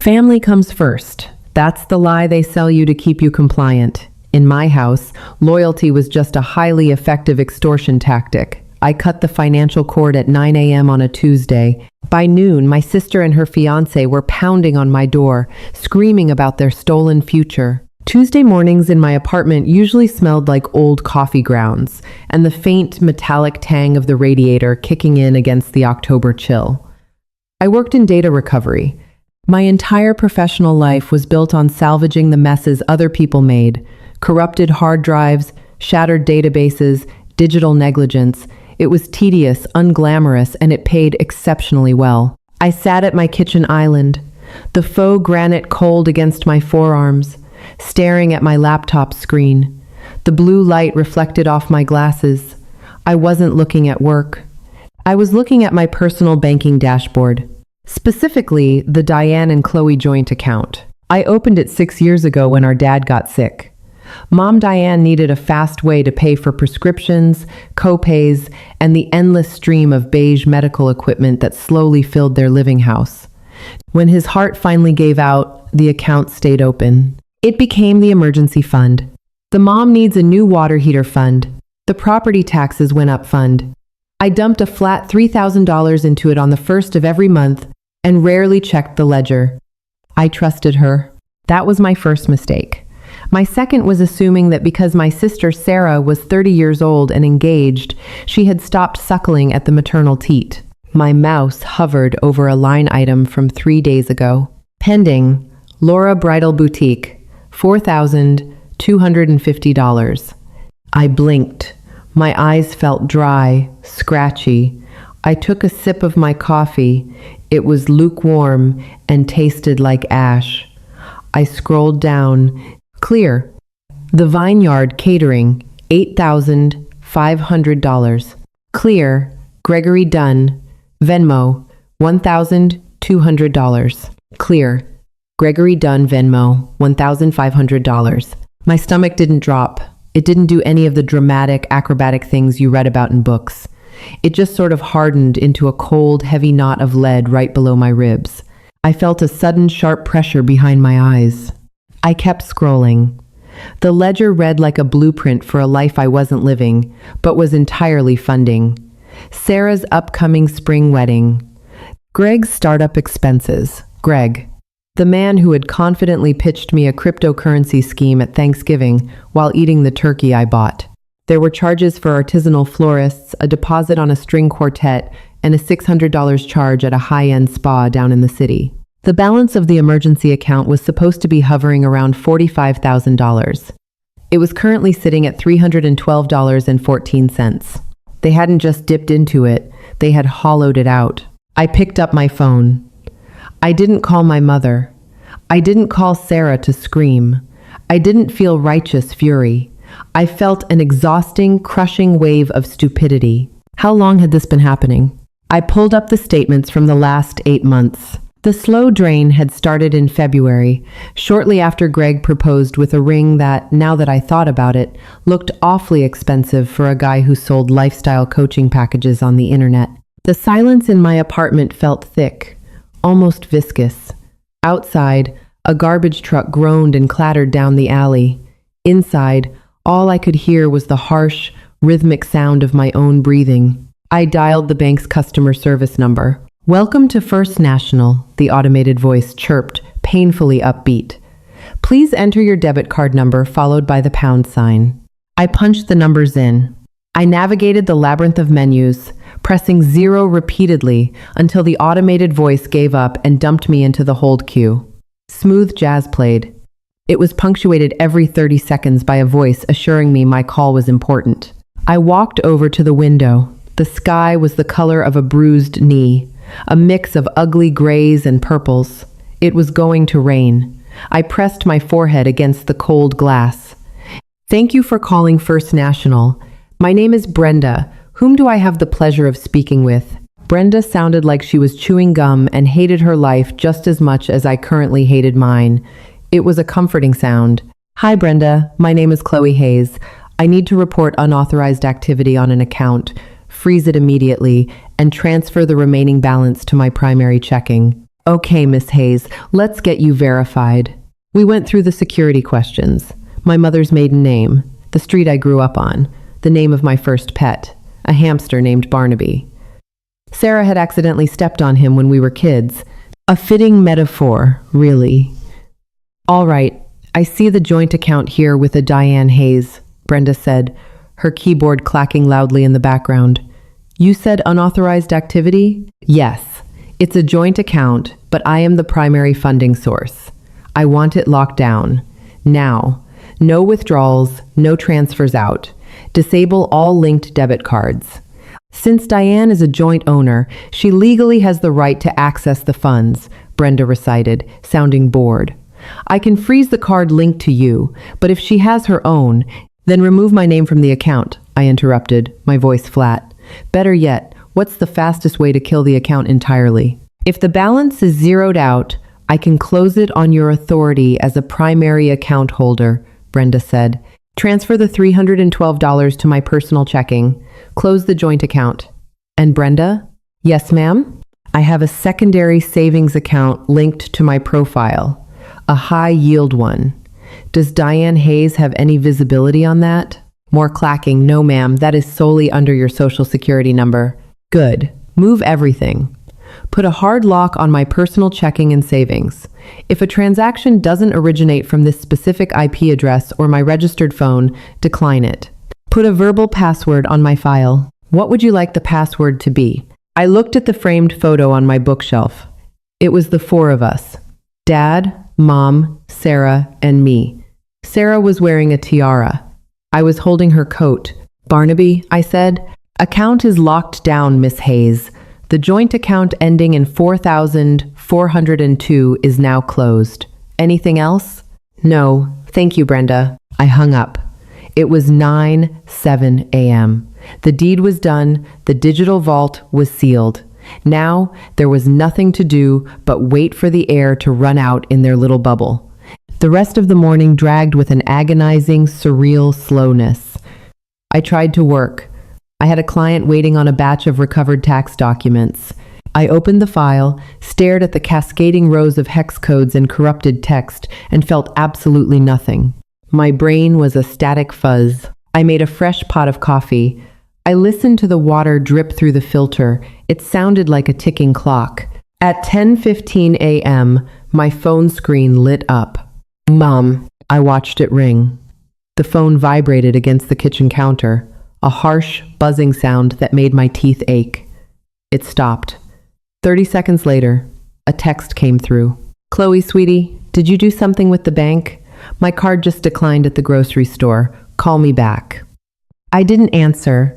Family comes first. That's the lie they sell you to keep you compliant. In my house, loyalty was just a highly effective extortion tactic. I cut the financial cord at 9 a.m. on a Tuesday. By noon, my sister and her fiancé were pounding on my door, screaming about their stolen future. Tuesday mornings in my apartment usually smelled like old coffee grounds, and the faint metallic tang of the radiator kicking in against the October chill. I worked in data recovery. My entire professional life was built on salvaging the messes other people made. Corrupted hard drives, shattered databases, digital negligence. It was tedious, unglamorous, and it paid exceptionally well. I sat at my kitchen island, the faux granite cold against my forearms, staring at my laptop screen. The blue light reflected off my glasses. I wasn't looking at work. I was looking at my personal banking dashboard, specifically the Diane and Chloe joint account. I opened it 6 years ago when our dad got sick. Mom Diane needed a fast way to pay for prescriptions, co-pays, and the endless stream of beige medical equipment that slowly filled their living house. When his heart finally gave out, the account stayed open. It became the emergency fund. The mom needs a new water heater fund. The property taxes went up fund. I dumped a flat $3,000 into it on the first of every month and rarely checked the ledger. I trusted her. That was my first mistake. My second was assuming that because my sister Sarah was 30 years old and engaged, she had stopped suckling at the maternal teat. My mouse hovered over a line item from 3 days ago. Pending, Laura Bridal Boutique, $4,250. I blinked. My eyes felt dry, scratchy. I took a sip of my coffee. It was lukewarm and tasted like ash. I scrolled down. Clear. The Vineyard Catering, $8,500. Clear. Gregory Dunn. Venmo, $1,200. Clear. Gregory Dunn Venmo, $1,500. My stomach didn't drop. It didn't do any of the dramatic, acrobatic things you read about in books. It just sort of hardened into a cold, heavy knot of lead right below my ribs. I felt a sudden, sharp pressure behind my eyes. I kept scrolling. The ledger read like a blueprint for a life I wasn't living, but was entirely funding. Sarah's upcoming spring wedding. Greg's startup expenses. Greg, the man who had confidently pitched me a cryptocurrency scheme at Thanksgiving while eating the turkey I bought. There were charges for artisanal florists, a deposit on a string quartet, and a $600 charge at a high-end spa down in the city. The balance of the emergency account was supposed to be hovering around $45,000. It was currently sitting at $312.14. They hadn't just dipped into it, they had hollowed it out. I picked up my phone. I didn't call my mother. I didn't call Sarah to scream. I didn't feel righteous fury. I felt an exhausting, crushing wave of stupidity. How long had this been happening? I pulled up the statements from the last 8 months. The slow drain had started in February, shortly after Greg proposed with a ring that, now that I thought about it, looked awfully expensive for a guy who sold lifestyle coaching packages on the internet. The silence in my apartment felt thick, almost viscous. Outside, a garbage truck groaned and clattered down the alley. Inside, all I could hear was the harsh, rhythmic sound of my own breathing. I dialed the bank's customer service number. "Welcome to First National," the automated voice chirped, painfully upbeat. "Please enter your debit card number followed by the pound sign." I punched the numbers in. I navigated the labyrinth of menus, pressing 0 repeatedly until the automated voice gave up and dumped me into the hold queue. Smooth jazz played. It was punctuated every 30 seconds by a voice assuring me my call was important. I walked over to the window. The sky was the color of a bruised knee, a mix of ugly grays and purples. It was going to rain. I pressed my forehead against the cold glass. "Thank you for calling First National. My name is Brenda. Whom do I have the pleasure of speaking with?" Brenda sounded like she was chewing gum and hated her life just as much as I currently hated mine. It was a comforting sound. "Hi, Brenda. My name is Chloe Hayes. I need to report unauthorized activity on an account, freeze it immediately, and transfer the remaining balance to my primary checking." Okay, Miss Hayes, let's get you verified. We went through the security questions. My mother's maiden name, the street I grew up on, the name of my first pet, a hamster named Barnaby. Sarah had accidentally stepped on him when we were kids. A fitting metaphor, really. All right, I see the joint account here with a Diane Hayes, Brenda said, her keyboard clacking loudly in the background. You said unauthorized activity? Yes, it's a joint account, but I am the primary funding source. I want it locked down. Now, no withdrawals, no transfers out. Disable all linked debit cards. Since Diane is a joint owner, she legally has the right to access the funds, Brenda recited, sounding bored. I can freeze the card linked to you, but if she has her own, then remove my name from the account, I interrupted, my voice flat. Better yet, what's the fastest way to kill the account entirely? If the balance is zeroed out, I can close it on your authority as a primary account holder, Brenda said. Transfer the $312 to my personal checking. Close the joint account. And Brenda? Yes, ma'am? I have a secondary savings account linked to my profile. A high-yield one. Does Diane Hayes have any visibility on that? More clacking. No, ma'am. That is solely under your social security number. Good. Move everything. Put a hard lock on my personal checking and savings. If a transaction doesn't originate from this specific IP address or my registered phone, decline it. Put a verbal password on my file. What would you like the password to be? I looked at the framed photo on my bookshelf. It was the four of us. Dad, Mom, Sarah, and me. Sarah was wearing a tiara. I was holding her coat. Barnaby, I said, account is locked down, Miss Hayes. The joint account ending in 4,402 is now closed. Anything else? No, thank you, Brenda. I hung up. It was 9:07 a.m. The deed was done. The digital vault was sealed. Now, there was nothing to do but wait for the air to run out in their little bubble. The rest of the morning dragged with an agonizing, surreal slowness. I tried to work. I had a client waiting on a batch of recovered tax documents. I opened the file, stared at the cascading rows of hex codes and corrupted text, and felt absolutely nothing. My brain was a static fuzz. I made a fresh pot of coffee. I listened to the water drip through the filter. It sounded like a ticking clock. At 10:15 a.m., my phone screen lit up. Mom, I watched it ring. The phone vibrated against the kitchen counter, a harsh, buzzing sound that made my teeth ache. It stopped. 30 seconds later, a text came through. Chloe, sweetie, did you do something with the bank? My card just declined at the grocery store. Call me back. I didn't answer.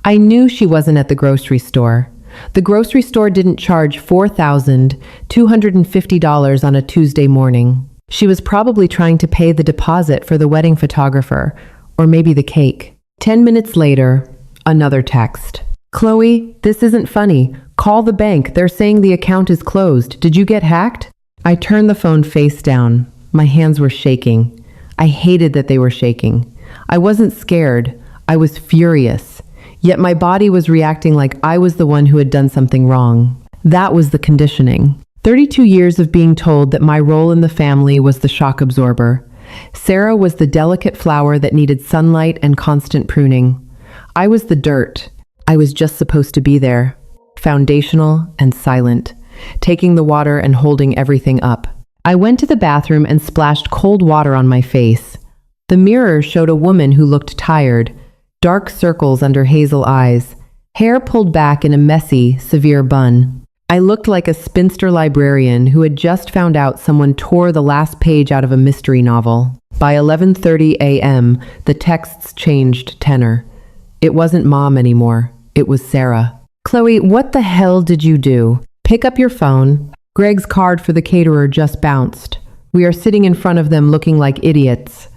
I knew she wasn't at the grocery store. The grocery store didn't charge $4,250 on a Tuesday morning. She was probably trying to pay the deposit for the wedding photographer, or maybe the cake. 10 minutes later, another text. Chloe, this isn't funny. Call the bank. They're saying the account is closed. Did you get hacked? I turned the phone face down. My hands were shaking. I hated that they were shaking. I wasn't scared. I was furious. Yet my body was reacting like I was the one who had done something wrong. That was the conditioning. 32 years of being told that my role in the family was the shock absorber. Sarah was the delicate flower that needed sunlight and constant pruning. I was the dirt. I was just supposed to be there, foundational and silent, taking the water and holding everything up. I went to the bathroom and splashed cold water on my face. The mirror showed a woman who looked tired, dark circles under hazel eyes, hair pulled back in a messy, severe bun. I looked like a spinster librarian who had just found out someone tore the last page out of a mystery novel. By 11:30 a.m., the texts changed tenor. It wasn't Mom anymore. It was Sarah. Chloe, what the hell did you do? Pick up your phone. Greg's card for the caterer just bounced. We are sitting in front of them looking like idiots.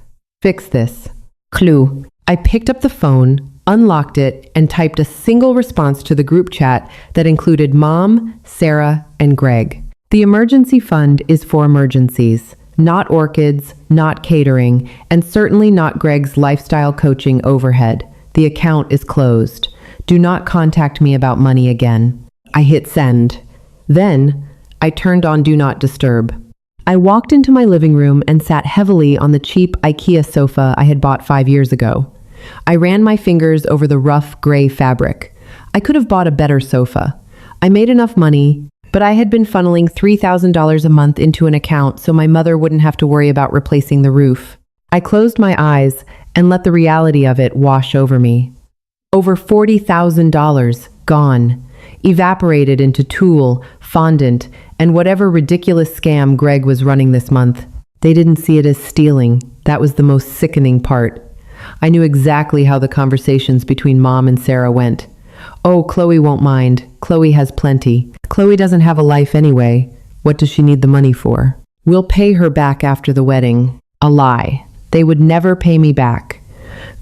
Fix this. Clue. I picked up the phone, unlocked it, and typed a single response to the group chat that included Mom, Sarah, and Greg. The emergency fund is for emergencies, not orchids, not catering, and certainly not Greg's lifestyle coaching overhead. The account is closed. Do not contact me about money again. I hit send. Then, I turned on Do Not Disturb. I walked into my living room and sat heavily on the cheap IKEA sofa I had bought 5 years ago. I ran my fingers over the rough gray fabric. I could have bought a better sofa. I made enough money, but I had been funneling $3,000 a month into an account so my mother wouldn't have to worry about replacing the roof. I closed my eyes and let the reality of it wash over me. Over $40,000 gone, evaporated into tulle, fondant, and whatever ridiculous scam Greg was running this month. They didn't see it as stealing. That was the most sickening part. I knew exactly how the conversations between Mom and Sarah went. Oh, Chloe won't mind. Chloe has plenty. Chloe doesn't have a life anyway. What does she need the money for? We'll pay her back after the wedding. A lie. They would never pay me back.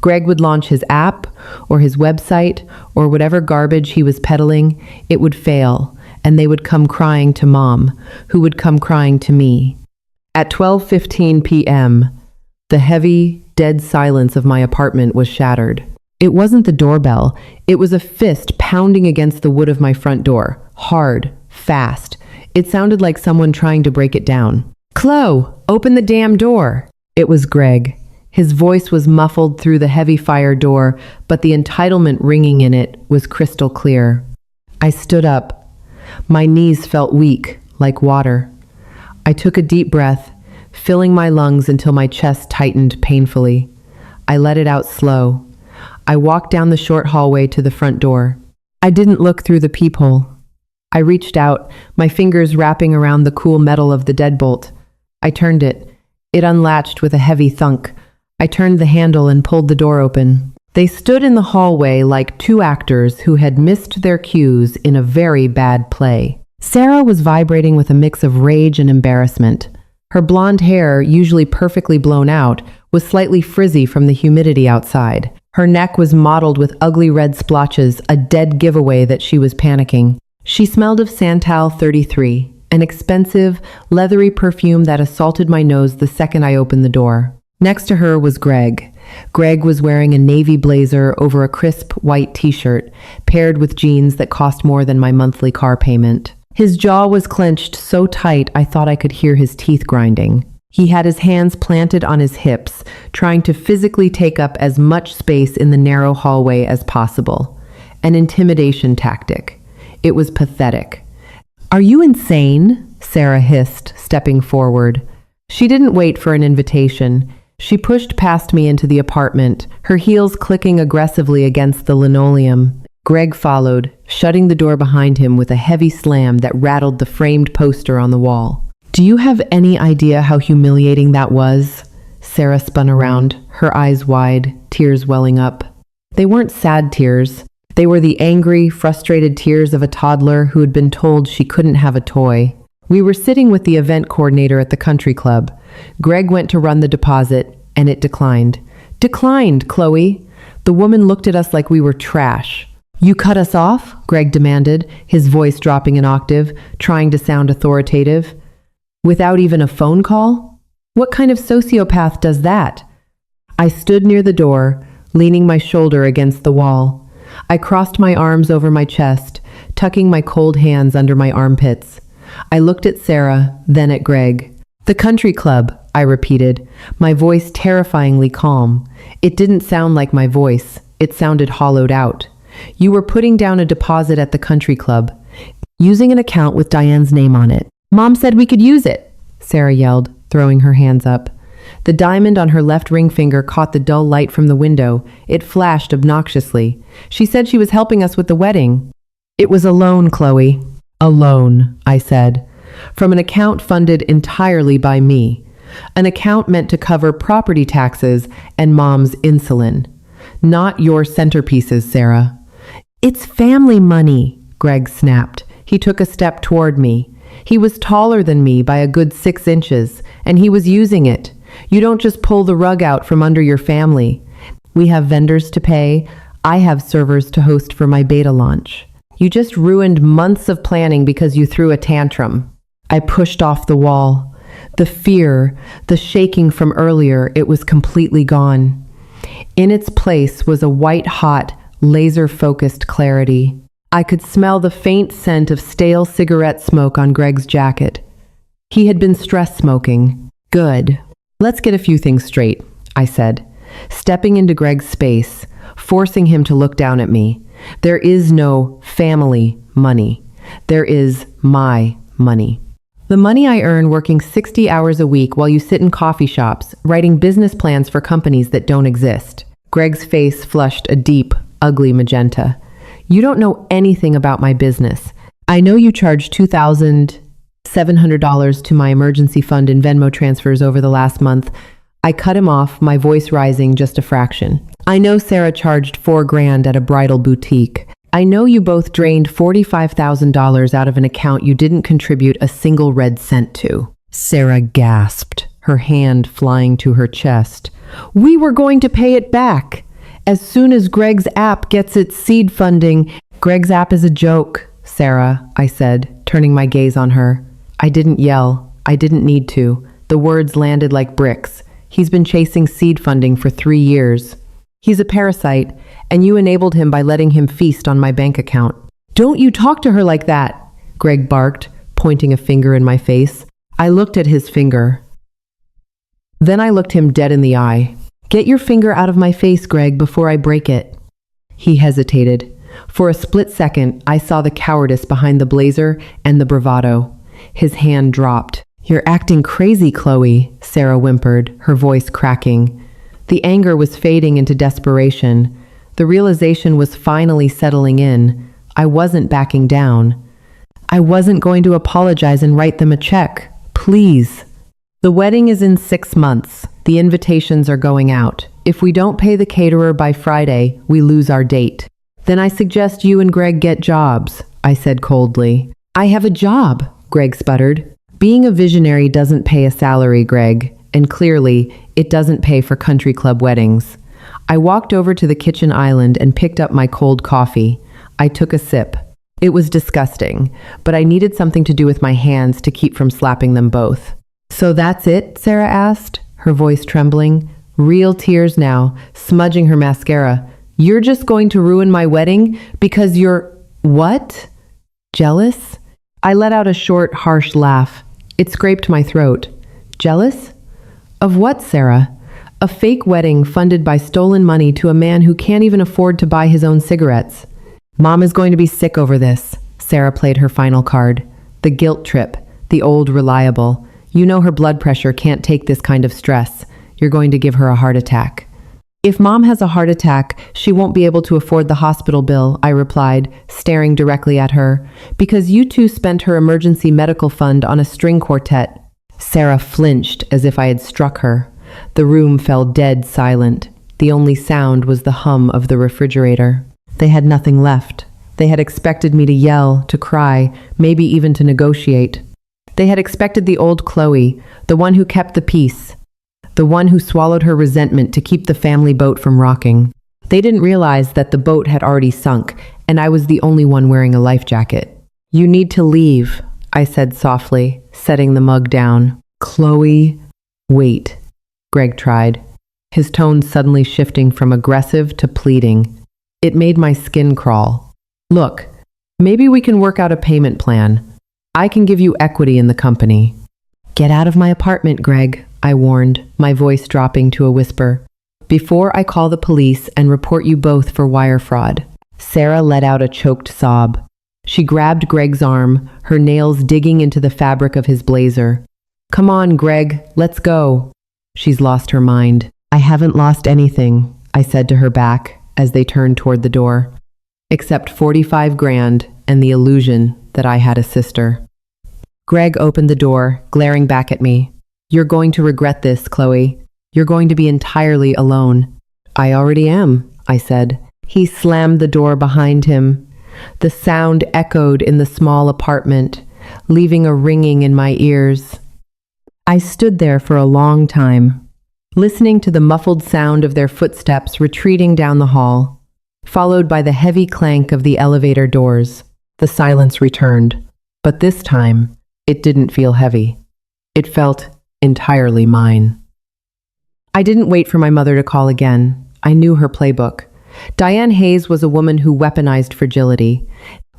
Greg would launch his app or his website or whatever garbage he was peddling. It would fail, and they would come crying to Mom, who would come crying to me. At 12:15 p.m., the heavy, dead silence of my apartment was shattered. It wasn't the doorbell. It was a fist pounding against the wood of my front door. Hard, fast. It sounded like someone trying to break it down. "Chloe, open the damn door." It was Greg. His voice was muffled through the heavy fire door, but the entitlement ringing in it was crystal clear. I stood up. My knees felt weak, like water. I took a deep breath, filling my lungs until my chest tightened painfully. I let it out slow. I walked down the short hallway to the front door. I didn't look through the peephole. I reached out, my fingers wrapping around the cool metal of the deadbolt. I turned it. It unlatched with a heavy thunk. I turned the handle and pulled the door open. They stood in the hallway like two actors who had missed their cues in a very bad play. Sarah was vibrating with a mix of rage and embarrassment. Her blonde hair, usually perfectly blown out, was slightly frizzy from the humidity outside. Her neck was mottled with ugly red splotches, a dead giveaway that she was panicking. She smelled of Santal 33, an expensive, leathery perfume that assaulted my nose the second I opened the door. Next to her was Greg. Greg was wearing a navy blazer over a crisp white t-shirt, paired with jeans that cost more than my monthly car payment. His jaw was clenched so tight I thought I could hear his teeth grinding. He had his hands planted on his hips, trying to physically take up as much space in the narrow hallway as possible. An intimidation tactic. It was pathetic. "Are you insane?" Sarah hissed, stepping forward. She didn't wait for an invitation. She pushed past me into the apartment, her heels clicking aggressively against the linoleum. Greg followed, shutting the door behind him with a heavy slam that rattled the framed poster on the wall. "Do you have any idea how humiliating that was?" Sarah spun around, her eyes wide, tears welling up. They weren't sad tears. They were the angry, frustrated tears of a toddler who had been told she couldn't have a toy. We were sitting with the event coordinator at the country club. Greg went to run the deposit, and it declined. "Declined, Chloe." The woman looked at us like we were trash. "You cut us off?" Greg demanded, his voice dropping an octave, trying to sound authoritative. "Without even a phone call? What kind of sociopath does that?" I stood near the door, leaning my shoulder against the wall. I crossed my arms over my chest, tucking my cold hands under my armpits. I looked at Sarah, then at Greg. "The country club," I repeated, my voice terrifyingly calm. It didn't sound like my voice. It sounded hollowed out. "You were putting down a deposit at the country club, using an account with Diane's name on it." "Mom said we could use it," Sarah yelled, throwing her hands up. The diamond on her left ring finger caught the dull light from the window. It flashed obnoxiously. "She said she was helping us with the wedding." "It was a loan, Chloe." "A loan," I said, "from an account funded entirely by me. An account meant to cover property taxes and Mom's insulin. Not your centerpieces, Sarah." "It's family money," Greg snapped. He took a step toward me. He was taller than me by a good 6 inches, and he was using it. You don't just pull the rug out from under your family. We have vendors to pay. I have servers to host for my beta launch. You just ruined months of planning because you threw a tantrum. I pushed off the wall. The fear, the shaking from earlier, it was completely gone. In its place was a white-hot, laser-focused clarity. I could smell the faint scent of stale cigarette smoke on Greg's jacket. He had been stress smoking. Good. Let's get a few things straight, I said, stepping into Greg's space, forcing him to look down at me. There is no family money. There is my money. The money I earn working 60 hours a week while you sit in coffee shops, writing business plans for companies that don't exist. Greg's face flushed a deep, ugly magenta. You don't know anything about my business. I know you charged $2,700 to my emergency fund in Venmo transfers over the last month. I cut him off, my voice rising just a fraction. I know Sarah charged $4,000 at a bridal boutique. I know you both drained $45,000 out of an account you didn't contribute a single red cent to. Sarah gasped, her hand flying to her chest. We were going to pay it back. As soon as Greg's app gets its seed funding. Greg's app is a joke, Sarah, I said, turning my gaze on her. I didn't yell. I didn't need to. The words landed like bricks. He's been chasing seed funding for 3 years. He's a parasite, and you enabled him by letting him feast on my bank account. Don't you talk to her like that, Greg barked, pointing a finger in my face. I looked at his finger. Then I looked him dead in the eye. Get your finger out of my face, Greg, before I break it. He hesitated. For a split second, I saw the cowardice behind the blazer and the bravado. His hand dropped. You're acting crazy, Chloe, Sarah whimpered, her voice cracking. The anger was fading into desperation. The realization was finally settling in. I wasn't backing down. I wasn't going to apologize and write them a check. Please. The wedding is in 6 months. The invitations are going out. If we don't pay the caterer by Friday, we lose our date. Then I suggest you and Greg get jobs, I said coldly. I have a job, Greg sputtered. Being a visionary doesn't pay a salary, Greg, and clearly, it doesn't pay for country club weddings. I walked over to the kitchen island and picked up my cold coffee. I took a sip. It was disgusting, but I needed something to do with my hands to keep from slapping them both. So that's it? Sarah asked, her voice trembling. Real tears now, smudging her mascara. You're just going to ruin my wedding because you're... What? Jealous? I let out a short, harsh laugh. It scraped my throat. Jealous? Of what, Sarah? A fake wedding funded by stolen money to a man who can't even afford to buy his own cigarettes. Mom is going to be sick over this. Sarah played her final card. The guilt trip. The old reliable. You know her blood pressure can't take this kind of stress. You're going to give her a heart attack. If Mom has a heart attack, she won't be able to afford the hospital bill, I replied, staring directly at her, because you two spent her emergency medical fund on a string quartet. Sarah flinched as if I had struck her. The room fell dead silent. The only sound was the hum of the refrigerator. They had nothing left. They had expected me to yell, to cry, maybe even to negotiate. They had expected the old Chloe, the one who kept the peace, the one who swallowed her resentment to keep the family boat from rocking. They didn't realize that the boat had already sunk, and I was the only one wearing a life jacket. You need to leave, I said softly, setting the mug down. Chloe, wait, Greg tried, his tone suddenly shifting from aggressive to pleading. It made my skin crawl. Look, maybe we can work out a payment plan. I can give you equity in the company. Get out of my apartment, Greg, I warned, my voice dropping to a whisper. Before I call the police and report you both for wire fraud. Sarah let out a choked sob. She grabbed Greg's arm, her nails digging into the fabric of his blazer. Come on, Greg, let's go. She's lost her mind. I haven't lost anything, I said to her back as they turned toward the door, except $45,000 and the illusion that I had a sister. Greg opened the door, glaring back at me. You're going to regret this, Chloe. You're going to be entirely alone. I already am, I said. He slammed the door behind him. The sound echoed in the small apartment, leaving a ringing in my ears. I stood there for a long time, listening to the muffled sound of their footsteps retreating down the hall, followed by the heavy clank of the elevator doors. The silence returned, but this time, it didn't feel heavy. It felt entirely mine. I didn't wait for my mother to call again. I knew her playbook. Diane Hayes was a woman who weaponized fragility.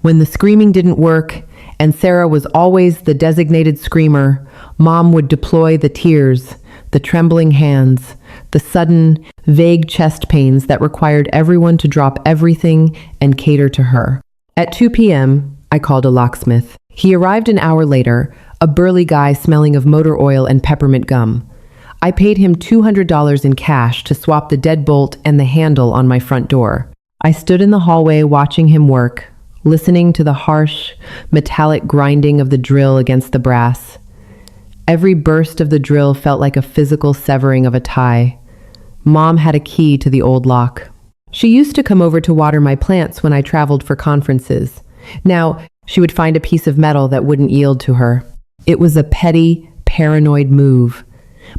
When the screaming didn't work, and Sarah was always the designated screamer, Mom would deploy the tears, the trembling hands, the sudden, vague chest pains that required everyone to drop everything and cater to her. At 2 p.m., I called a locksmith. He arrived an hour later, a burly guy smelling of motor oil and peppermint gum. I paid him $200 in cash to swap the deadbolt and the handle on my front door. I stood in the hallway watching him work, listening to the harsh, metallic grinding of the drill against the brass. Every burst of the drill felt like a physical severing of a tie. Mom had a key to the old lock. She used to come over to water my plants when I traveled for conferences. Now, she would find a piece of metal that wouldn't yield to her. It was a petty, paranoid move.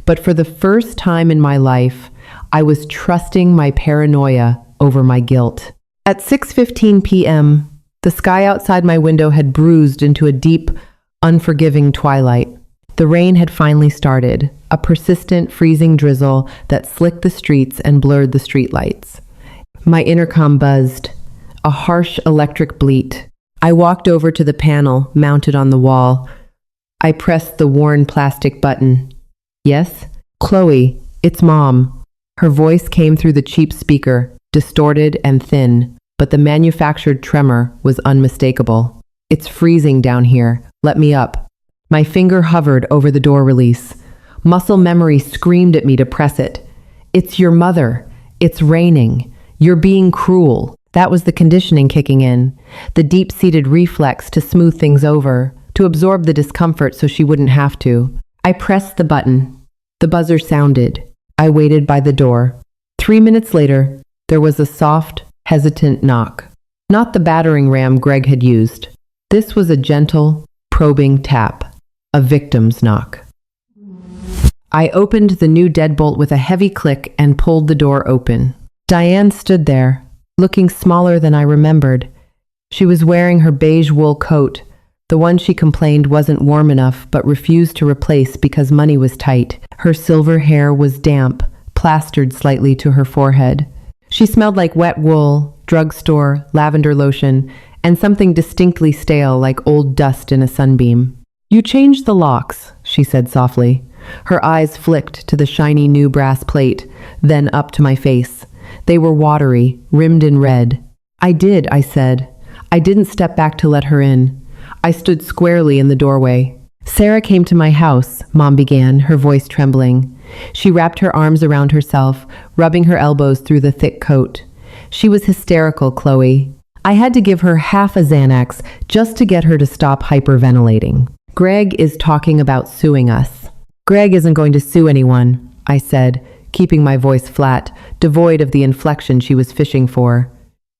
But for the first time in my life, I was trusting my paranoia over my guilt. At 6:15 p.m., the sky outside my window had bruised into a deep, unforgiving twilight. The rain had finally started, a persistent, freezing drizzle that slicked the streets and blurred the streetlights. My intercom buzzed, a harsh electric bleat. I walked over to the panel mounted on the wall. I pressed the worn plastic button. Yes? Chloe, it's Mom. Her voice came through the cheap speaker, distorted and thin, but the manufactured tremor was unmistakable. It's freezing down here. Let me up. My finger hovered over the door release. Muscle memory screamed at me to press it. It's your mother. It's raining. You're being cruel. That was the conditioning kicking in, the deep-seated reflex to smooth things over, to absorb the discomfort so she wouldn't have to. I pressed the button. The buzzer sounded. I waited by the door. 3 minutes later, there was a soft, hesitant knock. Not the battering ram Greg had used. This was a gentle, probing tap. A victim's knock. I opened the new deadbolt with a heavy click and pulled the door open. Diane stood there, looking smaller than I remembered. She was wearing her beige wool coat, the one she complained wasn't warm enough but refused to replace because money was tight. Her silver hair was damp, plastered slightly to her forehead. She smelled like wet wool, drugstore, lavender lotion, and something distinctly stale like old dust in a sunbeam. "You changed the locks," she said softly. Her eyes flicked to the shiny new brass plate, then up to my face. They were watery, rimmed in red. "I did," I said. I didn't step back to let her in. I stood squarely in the doorway. "Sarah came to my house," Mom began, her voice trembling. She wrapped her arms around herself, rubbing her elbows through the thick coat. She was hysterical, Chloe. I had to give her half a Xanax just to get her to stop hyperventilating. "Greg is talking about suing us." "Greg isn't going to sue anyone," I said, keeping my voice flat, devoid of the inflection she was fishing for.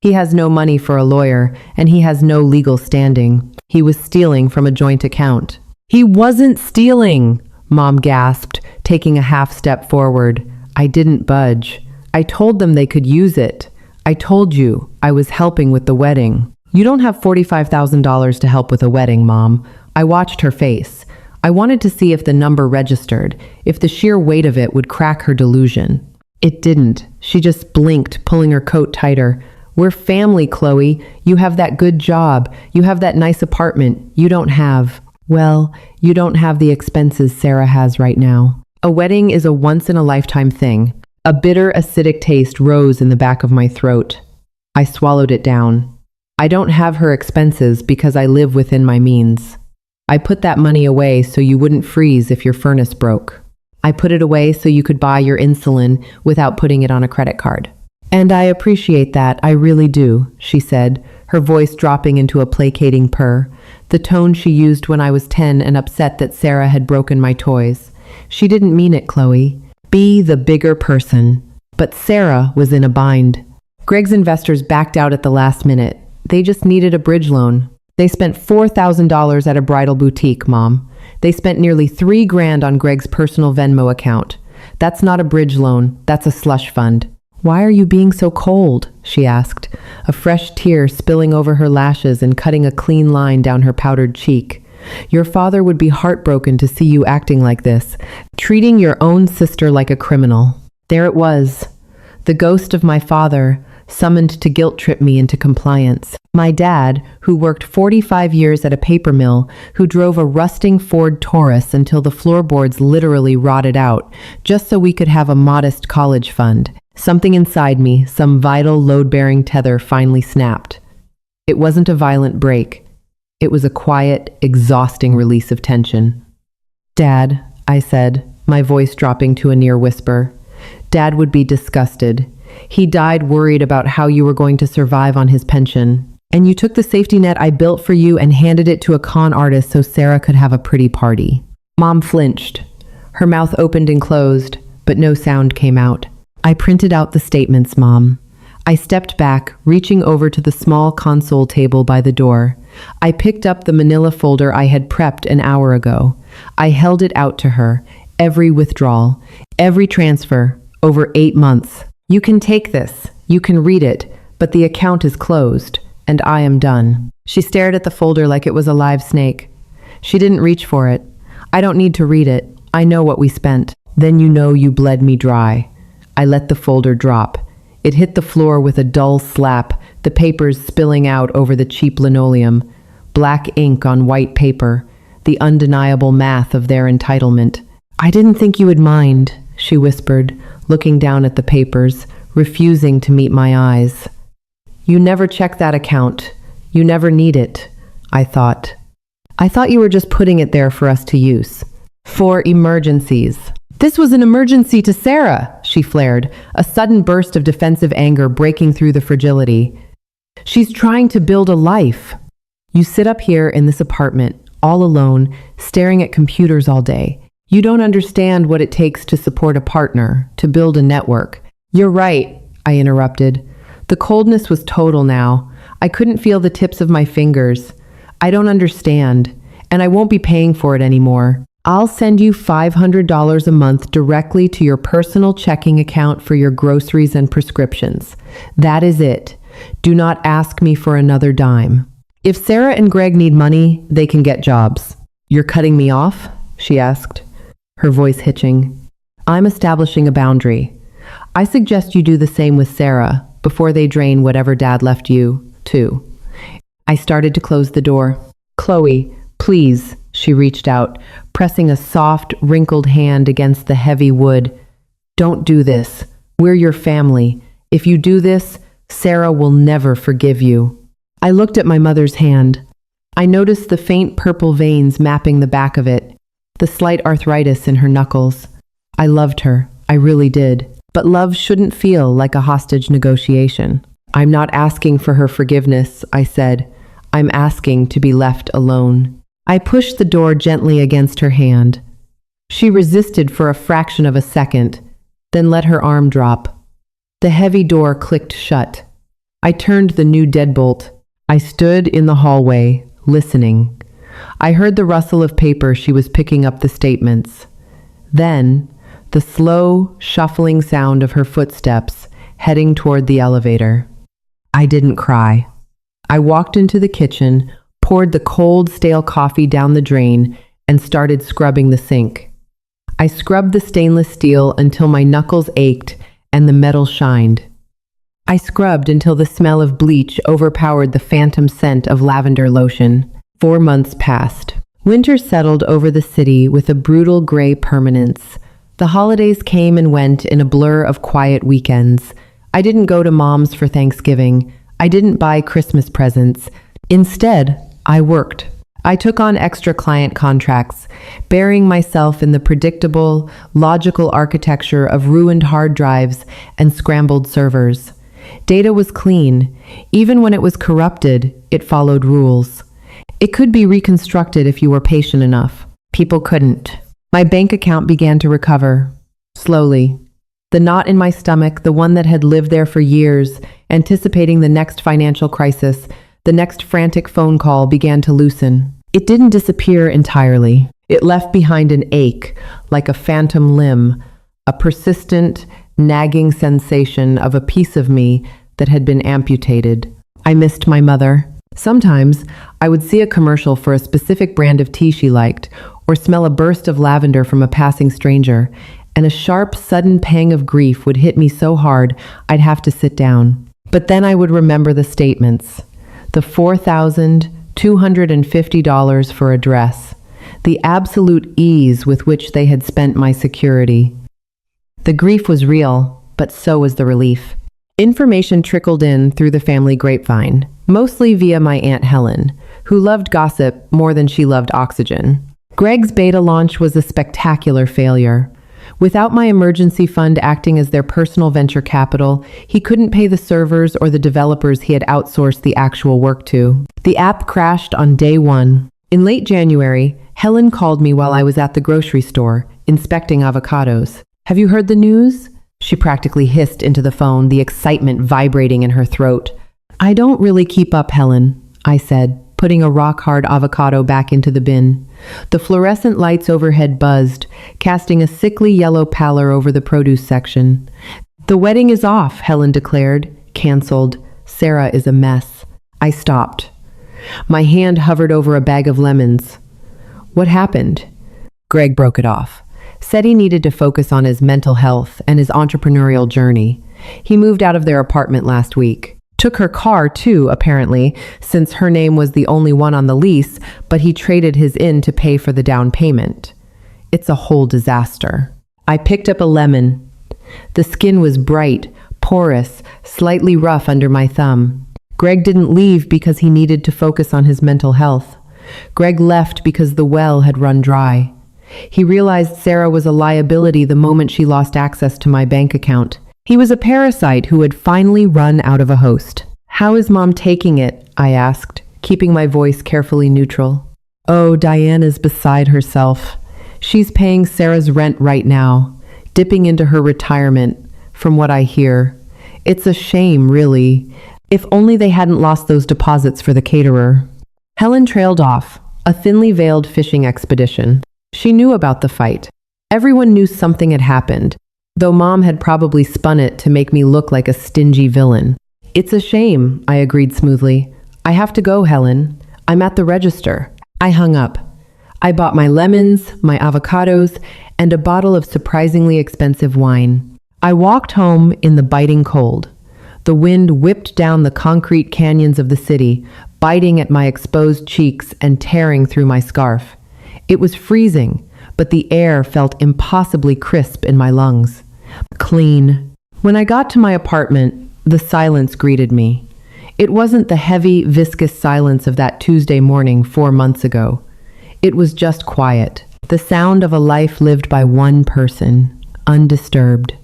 "He has no money for a lawyer, and he has no legal standing. He was stealing from a joint account." "He wasn't stealing!" Mom gasped, taking a half step forward. I didn't budge. "I told them they could use it. I told you I was helping with the wedding." "You don't have $45,000 to help with a wedding, Mom." I watched her face. I wanted to see if the number registered, if the sheer weight of it would crack her delusion. It didn't. She just blinked, pulling her coat tighter. "We're family, Chloe. You have that good job. You have that nice apartment. You don't have, well, you don't have the expenses Sarah has right now." A wedding is a once-in-a-lifetime thing. A bitter, acidic taste rose in the back of my throat. I swallowed it down. I don't have her expenses because I live within my means. I put that money away so you wouldn't freeze if your furnace broke. I put it away so you could buy your insulin without putting it on a credit card. "And I appreciate that, I really do," she said, her voice dropping into a placating purr, the tone she used when I was 10 and upset that Sarah had broken my toys. She didn't mean it, Chloe. Be the bigger person. But Sarah was in a bind. Greg's investors backed out at the last minute. They just needed a bridge loan. They spent $4,000 at a bridal boutique, Mom. They spent nearly $3,000 on Greg's personal Venmo account. That's not a bridge loan, that's a slush fund. "Why are you being so cold?" she asked, a fresh tear spilling over her lashes and cutting a clean line down her powdered cheek. "Your father would be heartbroken to see you acting like this, treating your own sister like a criminal." There it was, the ghost of my father, summoned to guilt-trip me into compliance. My dad, who worked 45 years at a paper mill, who drove a rusting Ford Taurus until the floorboards literally rotted out, just so we could have a modest college fund. Something inside me, some vital load-bearing tether, finally snapped. It wasn't a violent break. It was a quiet, exhausting release of tension. "Dad," I said, my voice dropping to a near whisper. "Dad would be disgusted. He died worried about how you were going to survive on his pension. And you took the safety net I built for you and handed it to a con artist so Sarah could have a pretty party." Mom flinched. Her mouth opened and closed, but no sound came out. "I printed out the statements, Mom." I stepped back, reaching over to the small console table by the door. I picked up the manila folder I had prepped an hour ago. I held it out to her. Every withdrawal, every transfer, over 8 months. "You can take this. You can read it, but the account is closed, and I am done." She stared at the folder like it was a live snake. She didn't reach for it. "I don't need to read it. I know what we spent." "Then you know you bled me dry." I let the folder drop. It hit the floor with a dull slap, the papers spilling out over the cheap linoleum. Black ink on white paper, the undeniable math of their entitlement. "I didn't think you would mind," she whispered, looking down at the papers, refusing to meet my eyes. "You never check that account. You never need it," I thought. "I thought you were just putting it there for us to use. For emergencies." "This was an emergency to Sarah," she flared, a sudden burst of defensive anger breaking through the fragility. "She's trying to build a life. You sit up here in this apartment, all alone, staring at computers all day. You don't understand what it takes to support a partner, to build a network." "You're right," I interrupted. The coldness was total now. I couldn't feel the tips of my fingers. "I don't understand, and I won't be paying for it anymore. I'll send you $500 a month directly to your personal checking account for your groceries and prescriptions. That is it. Do not ask me for another dime. If Sarah and Greg need money, they can get jobs." "You're cutting me off?" she asked, her voice hitching. "I'm establishing a boundary. I suggest you do the same with Sarah before they drain whatever Dad left you, too." I started to close the door. "Chloe, please," she reached out, pressing a soft, wrinkled hand against the heavy wood. "Don't do this. We're your family. If you do this, Sarah will never forgive you." I looked at my mother's hand. I noticed the faint purple veins mapping the back of it, the slight arthritis in her knuckles. I loved her. I really did. But love shouldn't feel like a hostage negotiation. "I'm not asking for her forgiveness," I said. "I'm asking to be left alone." I pushed the door gently against her hand. She resisted for a fraction of a second, then let her arm drop. The heavy door clicked shut. I turned the new deadbolt. I stood in the hallway, listening. I heard the rustle of paper she was picking up the statements. Then, the slow, shuffling sound of her footsteps heading toward the elevator. I didn't cry. I walked into the kitchen, poured the cold, stale coffee down the drain, and started scrubbing the sink. I scrubbed the stainless steel until my knuckles ached and the metal shined. I scrubbed until the smell of bleach overpowered the phantom scent of lavender lotion. 4 months passed. Winter settled over the city with a brutal gray permanence. The holidays came and went in a blur of quiet weekends. I didn't go to Mom's for Thanksgiving. I didn't buy Christmas presents. Instead, I worked. I took on extra client contracts, burying myself in the predictable, logical architecture of ruined hard drives and scrambled servers. Data was clean. Even when it was corrupted, it followed rules. It could be reconstructed if you were patient enough. People couldn't. My bank account began to recover. Slowly. The knot in my stomach, the one that had lived there for years, anticipating the next financial crisis, the next frantic phone call, began to loosen. It didn't disappear entirely. It left behind an ache, like a phantom limb, a persistent, nagging sensation of a piece of me that had been amputated. I missed my mother. Sometimes I would see a commercial for a specific brand of tea she liked, or smell a burst of lavender from a passing stranger, and a sharp, sudden pang of grief would hit me so hard I'd have to sit down. But then I would remember the statements. The $4,250 for a dress. The absolute ease with which they had spent my security. The grief was real, but so was the relief. Information trickled in through the family grapevine, mostly via my Aunt Helen, who loved gossip more than she loved oxygen. Greg's beta launch was a spectacular failure. Without my emergency fund acting as their personal venture capital, he couldn't pay the servers or the developers he had outsourced the actual work to. The app crashed on day one. In late January, Helen called me while I was at the grocery store, inspecting avocados. "Have you heard the news?" She practically hissed into the phone, the excitement vibrating in her throat. "I don't really keep up, Helen," I said, putting a rock-hard avocado back into the bin. The fluorescent lights overhead buzzed, casting a sickly yellow pallor over the produce section. "The wedding is off," Helen declared. "Cancelled. Sarah is a mess." I stopped. My hand hovered over a bag of lemons. "What happened?" Greg broke it off. Said he needed to focus on his mental health and his entrepreneurial journey. He moved out of their apartment last week. Took her car too, apparently, since her name was the only one on the lease, but he traded his in to pay for the down payment. It's a whole disaster. I picked up a lemon. The skin was bright, porous, slightly rough under my thumb. Greg didn't leave because he needed to focus on his mental health. Greg left because the well had run dry. He realized Sarah was a liability the moment she lost access to my bank account. He was a parasite who had finally run out of a host. "How is Mom taking it?" I asked, keeping my voice carefully neutral. "Oh, Diana's beside herself. She's paying Sarah's rent right now, dipping into her retirement, from what I hear. It's a shame, really. If only they hadn't lost those deposits for the caterer." Helen trailed off, a thinly veiled fishing expedition. She knew about the fight. Everyone knew something had happened, though Mom had probably spun it to make me look like a stingy villain. "It's a shame," I agreed smoothly. "I have to go, Helen. I'm at the register." I hung up. I bought my lemons, my avocados, and a bottle of surprisingly expensive wine. I walked home in the biting cold. The wind whipped down the concrete canyons of the city, biting at my exposed cheeks and tearing through my scarf. It was freezing, but the air felt impossibly crisp in my lungs. Clean. When I got to my apartment, the silence greeted me. It wasn't the heavy, viscous silence of that Tuesday morning 4 months ago. It was just quiet, the sound of a life lived by one person, undisturbed.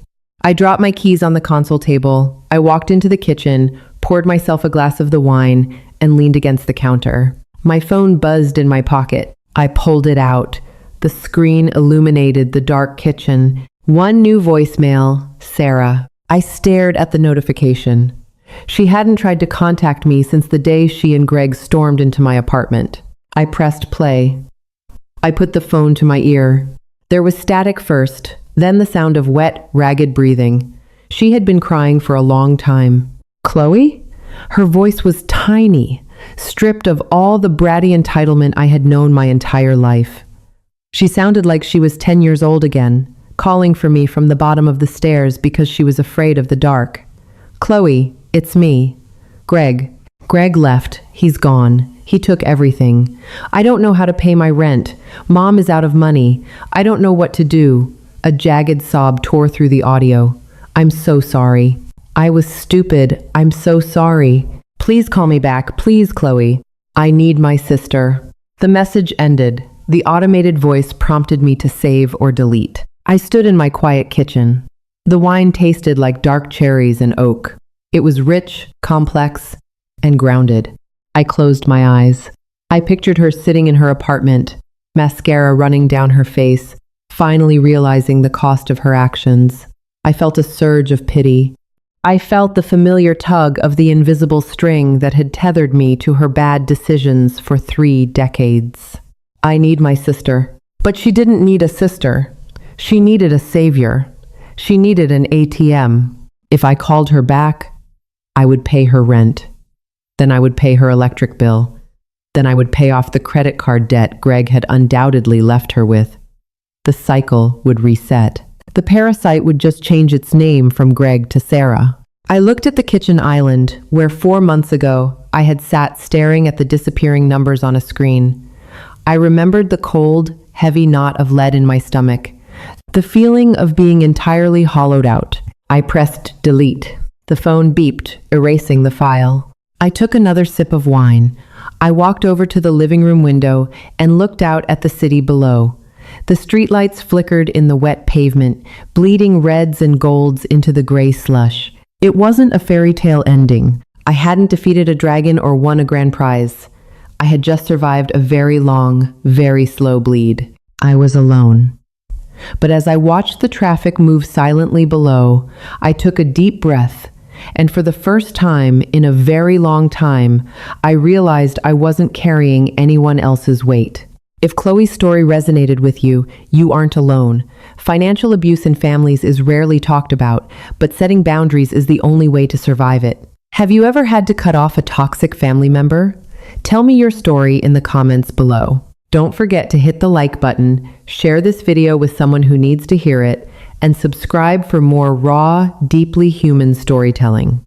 I dropped my keys on the console table. I walked into the kitchen, poured myself a glass of the wine, and leaned against the counter. My phone buzzed in my pocket. I pulled it out. The screen illuminated the dark kitchen. One new voicemail, Sarah. I stared at the notification. She hadn't tried to contact me since the day she and Greg stormed into my apartment. I pressed play. I put the phone to my ear. There was static first, then the sound of wet, ragged breathing. She had been crying for a long time. Chloe? Her voice was tiny, stripped of all the bratty entitlement I had known my entire life. She sounded like she was 10 years old again, calling for me from the bottom of the stairs because she was afraid of the dark. "Chloe, it's me. Greg. Greg left. He's gone. He took everything. I don't know how to pay my rent. Mom is out of money. I don't know what to do." A jagged sob tore through the audio. "I'm so sorry. I was stupid. I'm so sorry. Please call me back. Please, Chloe. I need my sister." The message ended. The automated voice prompted me to save or delete. I stood in my quiet kitchen. The wine tasted like dark cherries and oak. It was rich, complex, and grounded. I closed my eyes. I pictured her sitting in her apartment, mascara running down her face, finally realizing the cost of her actions. I felt a surge of pity. I felt the familiar tug of the invisible string that had tethered me to her bad decisions for 3 decades. I need my sister. But she didn't need a sister. She needed a savior. She needed an ATM. If I called her back, I would pay her rent. Then I would pay her electric bill. Then I would pay off the credit card debt Greg had undoubtedly left her with. The cycle would reset. The parasite would just change its name from Greg to Sarah. I looked at the kitchen island, where 4 months ago I had sat staring at the disappearing numbers on a screen. I remembered the cold, heavy knot of lead in my stomach, the feeling of being entirely hollowed out. I pressed delete. The phone beeped, erasing the file. I took another sip of wine. I walked over to the living room window and looked out at the city below. The streetlights flickered in the wet pavement, bleeding reds and golds into the gray slush. It wasn't a fairy tale ending. I hadn't defeated a dragon or won a grand prize. I had just survived a very long, very slow bleed. I was alone. But as I watched the traffic move silently below, I took a deep breath, and for the first time in a very long time, I realized I wasn't carrying anyone else's weight. If Chloe's story resonated with you, you aren't alone. Financial abuse in families is rarely talked about, but setting boundaries is the only way to survive it. Have you ever had to cut off a toxic family member? Tell me your story in the comments below. Don't forget to hit the like button, share this video with someone who needs to hear it, and subscribe for more raw, deeply human storytelling.